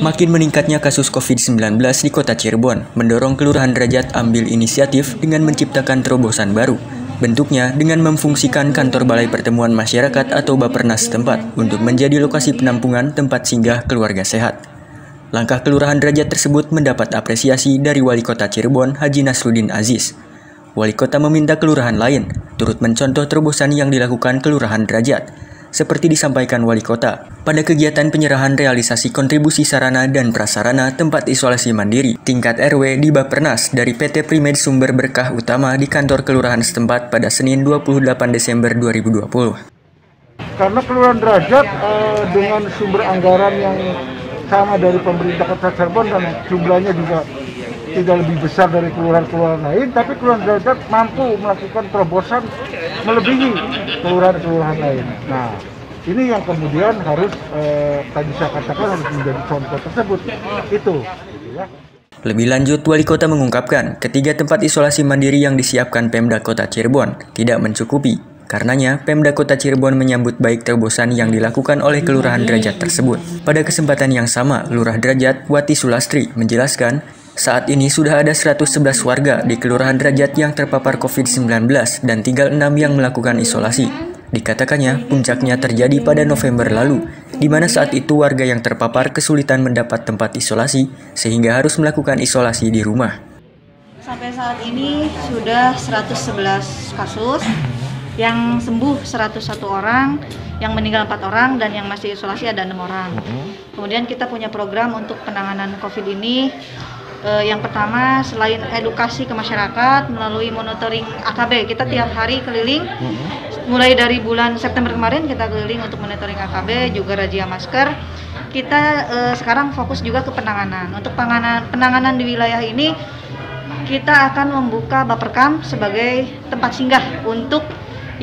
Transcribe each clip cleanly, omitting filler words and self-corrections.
Makin meningkatnya kasus COVID-19 di kota Cirebon mendorong Kelurahan Derajat ambil inisiatif dengan menciptakan terobosan baru. Bentuknya dengan memfungsikan kantor Balai Pertemuan Masyarakat atau Bapernas setempat untuk menjadi lokasi penampungan tempat singgah keluarga sehat. Langkah Kelurahan Derajat tersebut mendapat apresiasi dari Wali Kota Cirebon, Haji Nasruddin Aziz. Wali Kota meminta kelurahan lain turut mencontoh terobosan yang dilakukan Kelurahan Derajat. Seperti disampaikan Wali Kota, pada kegiatan penyerahan realisasi kontribusi sarana dan prasarana tempat isolasi mandiri tingkat RW di Bapernas dari PT Primed Sumber Berkah Utama di kantor kelurahan setempat pada Senin 28 Desember 2020. Karena Kelurahan Derajat dengan sumber anggaran yang sama dari pemerintah Kota Cirebon dan jumlahnya juga tidak lebih besar dari kelurahan-kelurahan lain, tapi Kelurahan Derajat mampu melakukan terobosan melebihi kelurahan-kelurahan lain. Nah, ini yang kemudian harus tadi saya katakan harus menjadi contoh tersebut. Itu. Ya. Lebih lanjut, Wali Kota mengungkapkan ketiga tempat isolasi mandiri yang disiapkan Pemda Kota Cirebon tidak mencukupi. Karenanya, Pemda Kota Cirebon menyambut baik terobosan yang dilakukan oleh Kelurahan Derajat tersebut. Pada kesempatan yang sama, Lurah Derajat, Wati Sulastri, menjelaskan saat ini sudah ada 111 warga di Kelurahan Derajat yang terpapar COVID-19 dan tinggal 6 yang melakukan isolasi. Dikatakannya, puncaknya terjadi pada November lalu, di mana saat itu warga yang terpapar kesulitan mendapat tempat isolasi sehingga harus melakukan isolasi di rumah. Sampai saat ini sudah 111 kasus, yang sembuh 101 orang, yang meninggal 4 orang, dan yang masih isolasi ada 6 orang. Kemudian kita punya program untuk penanganan COVID ini. Yang pertama, selain edukasi ke masyarakat melalui monitoring AKB, kita tiap hari keliling. Mulai dari bulan September kemarin kita keliling untuk monitoring AKB, juga razia masker. Kita sekarang fokus juga ke penanganan. Untuk penanganan di wilayah ini, kita akan membuka Baperkam sebagai tempat singgah untuk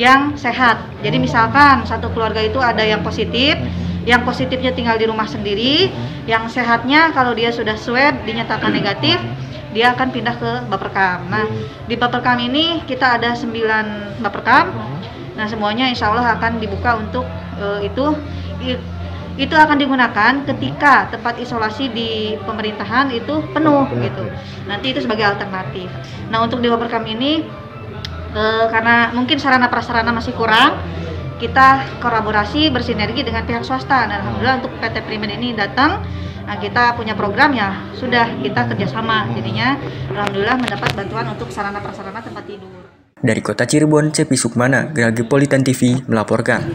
yang sehat. Jadi misalkan satu keluarga itu ada yang positif, yang positifnya tinggal di rumah sendiri, yang sehatnya kalau dia sudah swab dinyatakan negatif, dia akan pindah ke Baperkam. Nah, di Baperkam ini kita ada 9 Baperkam. Nah, semuanya insya Allah akan dibuka untuk itu akan digunakan ketika tempat isolasi di pemerintahan itu penuh gitu. Nanti itu sebagai alternatif. Nah, untuk di Baperkam ini karena mungkin sarana prasarana masih kurang, kita kolaborasi bersinergi dengan pihak swasta. Dan alhamdulillah untuk PT Primed ini datang, nah kita punya program ya, sudah kita kerjasama, jadinya alhamdulillah mendapat bantuan untuk sarana prasarana tempat tidur. Dari Kota Cirebon, Cepi Sukmana, Geragi Politan TV melaporkan.